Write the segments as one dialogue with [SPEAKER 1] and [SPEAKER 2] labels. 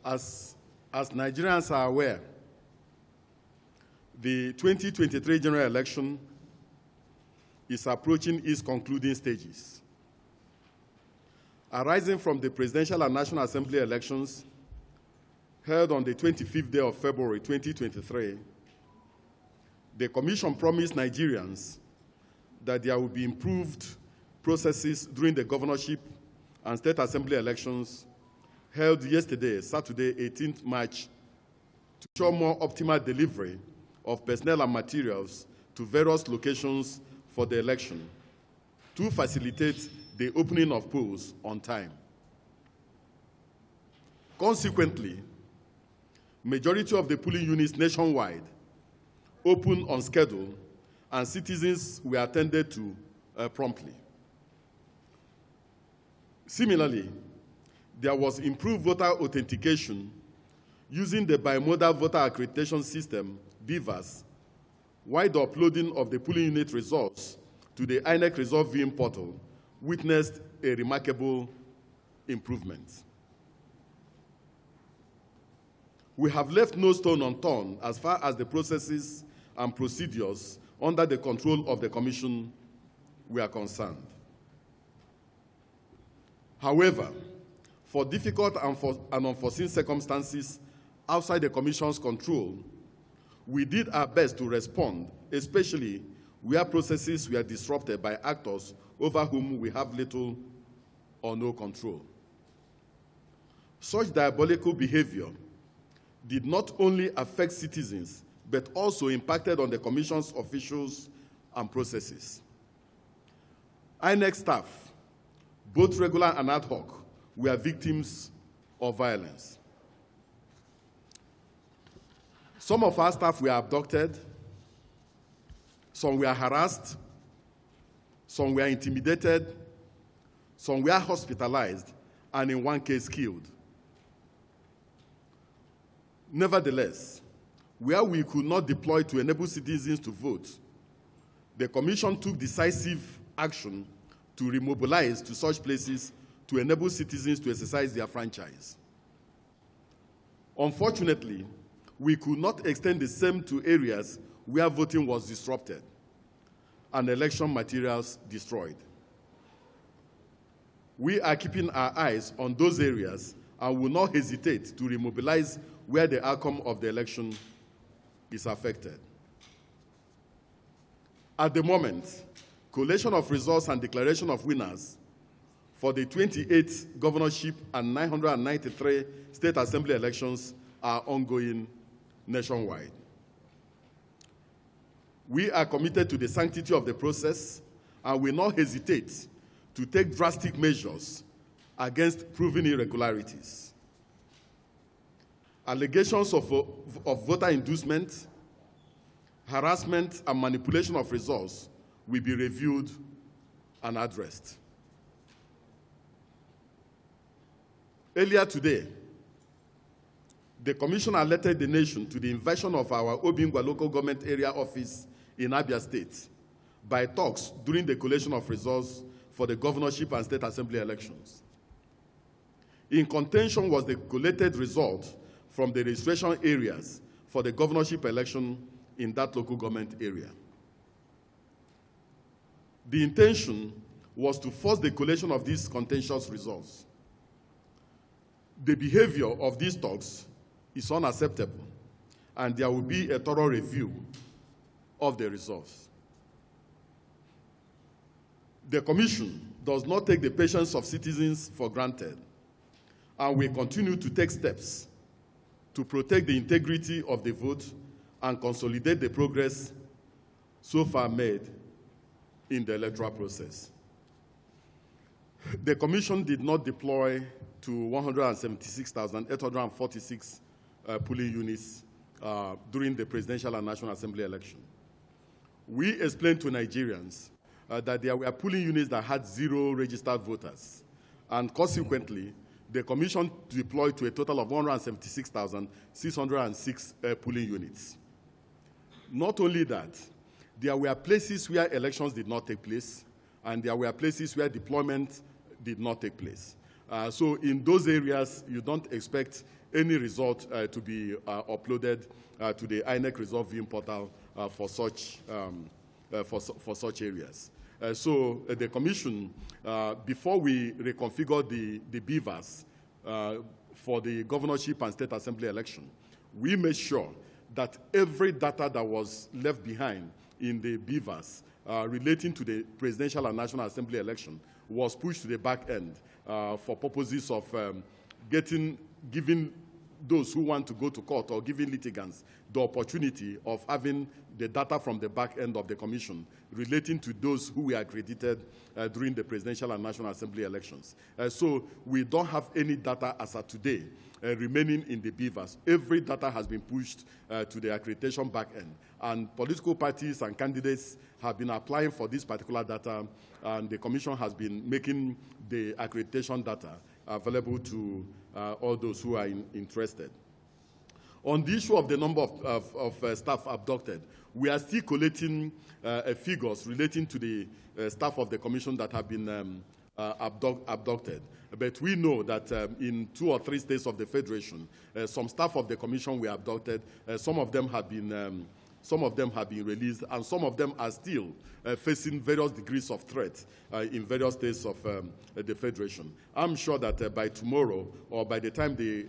[SPEAKER 1] As Nigerians are aware, the 2023 general election is approaching its concluding stages. Arising from the Presidential and National Assembly elections held on the 25th day of February 2023, the Commission promised Nigerians that there will be improved processes during the governorship and state assembly elections held yesterday, Saturday, 18th March, to ensure more optimal delivery of personnel and materials to various locations for the election, to facilitate the opening of polls on time. Consequently, majority of the polling units nationwide opened on schedule and citizens were attended to promptly. Similarly, there was improved voter authentication using the bimodal voter accreditation system, BVAS, while the uploading of the polling unit results to the INEC result viewing portal witnessed a remarkable improvement. We have left no stone unturned as far as the processes and procedures under the control of the Commission were concerned. However, for difficult and unforeseen circumstances outside the Commission's control, we did our best to respond, especially where processes were disrupted by actors over whom we have little or no control. Such diabolical behavior did not only affect citizens, but also impacted on the Commission's officials and processes. INEC staff, both regular and ad hoc, were victims of violence. Some of our staff were abducted, some were harassed, some were intimidated, some were hospitalized, and in one case killed. Nevertheless, where we could not deploy to enable citizens to vote, the Commission took decisive action to remobilize to such places to enable citizens to exercise their franchise. Unfortunately, we could not extend the same to areas where voting was disrupted and election materials destroyed. We are keeping our eyes on those areas and will not hesitate to remobilize where the outcome of the election is affected. At the moment, collation of results and declaration of winners for the 28 governorship and 993 state assembly elections are ongoing nationwide. We are committed to the sanctity of the process and will not hesitate to take drastic measures against proven irregularities. Allegations of voter inducement, harassment, and manipulation of results will be reviewed and addressed. Earlier today, the Commission alerted the nation to the invasion of our Obingwa local government area office in Abia State by talks during the collation of results for the governorship and state assembly elections. In contention was the collated result from the registration areas for the governorship election in that local government area. The intention was to force the collation of these contentious results. The behavior of these talks is unacceptable, and there will be a thorough review of the results. The Commission does not take the patience of citizens for granted, and will continue to take steps to protect the integrity of the vote and consolidate the progress so far made in the electoral process. The Commission did not deploy to 176,846 polling units during the Presidential and National Assembly election. We explained to Nigerians that there were polling units that had 0 registered voters, and consequently, the Commission deployed to a total of 176,606 polling units. Not only that, there were places where elections did not take place, and there were places where deployment did not take place. So in those areas, you don't expect any result to be uploaded to the INEC result viewing portal for such areas. So the Commission, before we reconfigure the beavers for the governorship and state assembly election, we made sure that every data that was left behind in the beavers relating to the presidential and national assembly election was pushed to the back end for purposes of giving those who want to go to court or giving litigants the opportunity of having the data from the back end of the Commission relating to those who were accredited during the presidential and national assembly elections. So we don't have any data as of today remaining in the beavers. Every data has been pushed to the accreditation back end. And political parties and candidates have been applying for this particular data, and the Commission has been making the accreditation data available to all those who are interested. On the issue of the number of staff abducted, we are still collating figures relating to the staff of the Commission that have been abducted. But we know that in 2 or 3 states of the Federation, some staff of the Commission were abducted. Some of them have been released, and some of them are still facing various degrees of threat in various states of the Federation. I'm sure that by tomorrow, or by the time the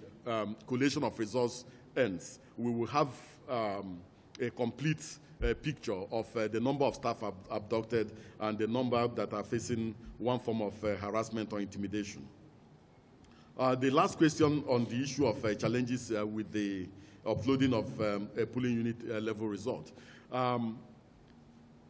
[SPEAKER 1] collation of results ends, we will have a complete picture of the number of staff abducted and the number that are facing one form of harassment or intimidation. The last question on the issue of challenges with the uploading of a polling unit level result.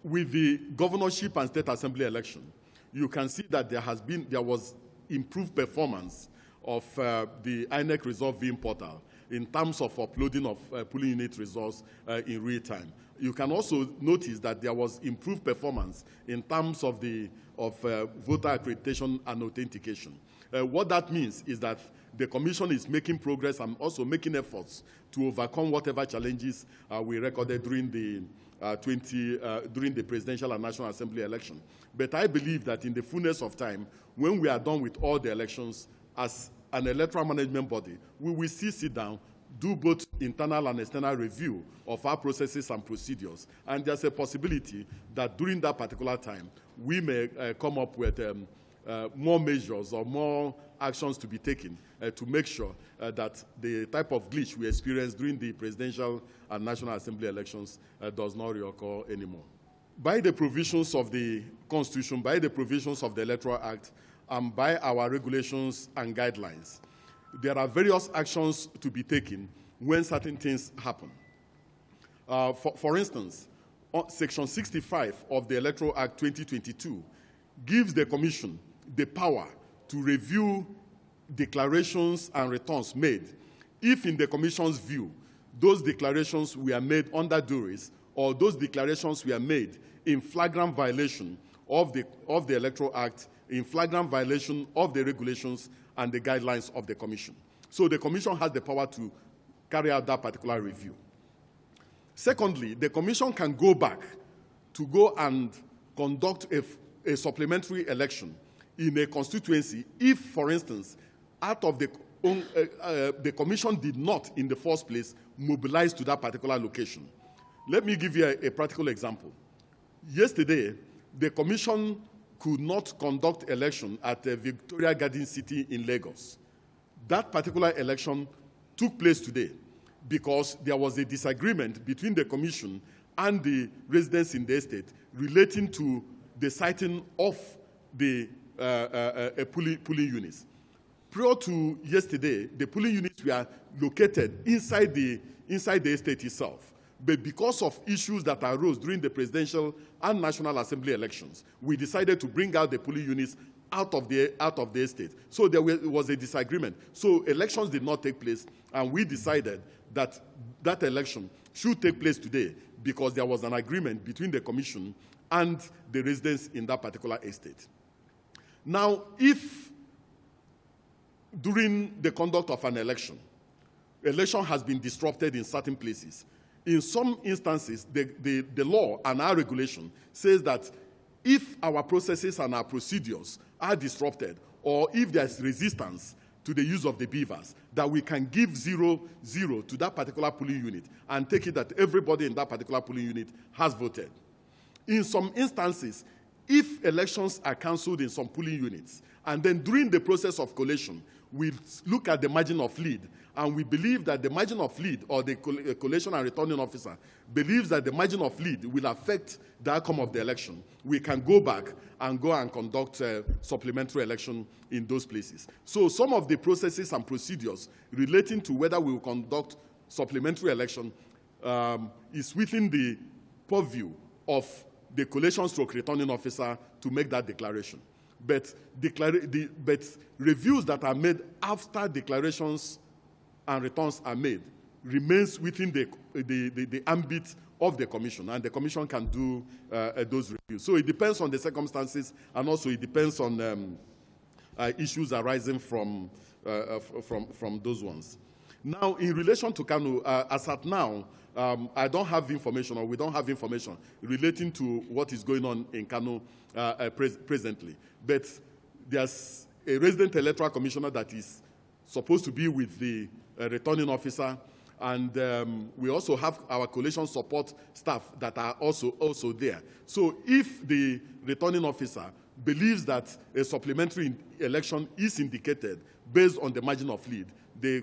[SPEAKER 1] With the governorship and state assembly election, you can see that there was improved performance of the INEC result viewing portal in terms of uploading of polling unit results in real time. You can also notice that there was improved performance in terms of voter accreditation and authentication. What that means is that the Commission is making progress and also making efforts to overcome whatever challenges we recorded during the presidential and national assembly election. But I believe that in the fullness of time, when we are done with all the elections, as an electoral management body, we will sit down, do both internal and external review of our processes and procedures. And there's a possibility that during that particular time, we may come up with more measures or more actions to be taken to make sure that the type of glitch we experienced during the presidential and national assembly elections does not reoccur anymore. By the provisions of the Constitution, by the provisions of the Electoral Act, and by our regulations and guidelines, there are various actions to be taken when certain things happen. For instance, Section 65 of the Electoral Act 2022 gives the Commission the power to review declarations and returns made if, in the Commission's view, those declarations were made under duress or those declarations were made in flagrant violation of the Electoral Act, in flagrant violation of the regulations and the guidelines of the Commission. So the Commission has the power to carry out that particular review. Secondly, the Commission can go back to go and conduct a supplementary election in a constituency if, for instance, out of the Commission did not, in the first place, mobilize to that particular location. Let me give you a practical example. Yesterday, the Commission could not conduct election at the Victoria Garden City in Lagos. That particular election took place today because there was a disagreement between the Commission and the residents in the estate relating to the siting of the polling units. Prior to yesterday, the polling units were located inside the estate itself. But because of issues that arose during the presidential and national assembly elections, we decided to bring out the polling units out of the estate. So there was a disagreement. So elections did not take place, and we decided that that election should take place today because there was an agreement between the Commission and the residents in that particular estate. Now, if during the conduct of an election has been disrupted in certain places, in some instances, the law and our regulation says that if our processes and our procedures are disrupted, or if there's resistance to to the use of the beavers, that we can give 0-0 to that particular polling unit and take it that everybody in that particular polling unit has voted. In some instances, if elections are cancelled in some polling units, and then during the process of collation, we look at the margin of lead, and we believe that the margin of lead, or the collation and returning officer believes that the margin of lead will affect the outcome of the election, we can go back and conduct a supplementary election in those places. So some of the processes and procedures relating to whether we will conduct supplementary election is within the purview of the collation/returning officer to make that declaration. But reviews that are made after declarations and returns are made remains within the ambit of the commission, and the commission can do those reviews. So it depends on the circumstances, and also it depends on issues arising from those ones. Now, in relation to Kano, as at now, I don't have information, or we don't have information relating to what is going on in Kano presently. But there's a resident electoral commissioner that is supposed to be with the returning officer, and we also have our collation support staff that are also there. So if the returning officer believes that a supplementary election is indicated based on the margin of lead, the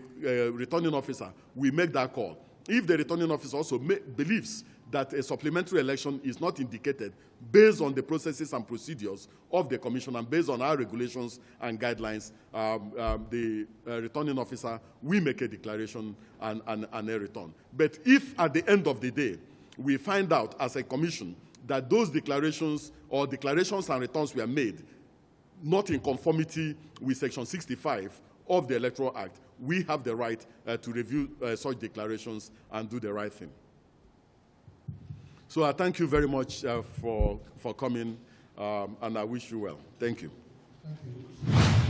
[SPEAKER 1] returning officer will make that call. If the returning officer also believes that a supplementary election is not indicated based on the processes and procedures of the commission and based on our regulations and guidelines, the returning officer will make a declaration and a return. But if at the end of the day we find out as a commission that those declarations or declarations and returns were made not in conformity with Section 65 of the Electoral Act, we have the right to review such declarations and do the right thing. So I thank you very much for coming, and I wish you well. Thank you.
[SPEAKER 2] Thank you.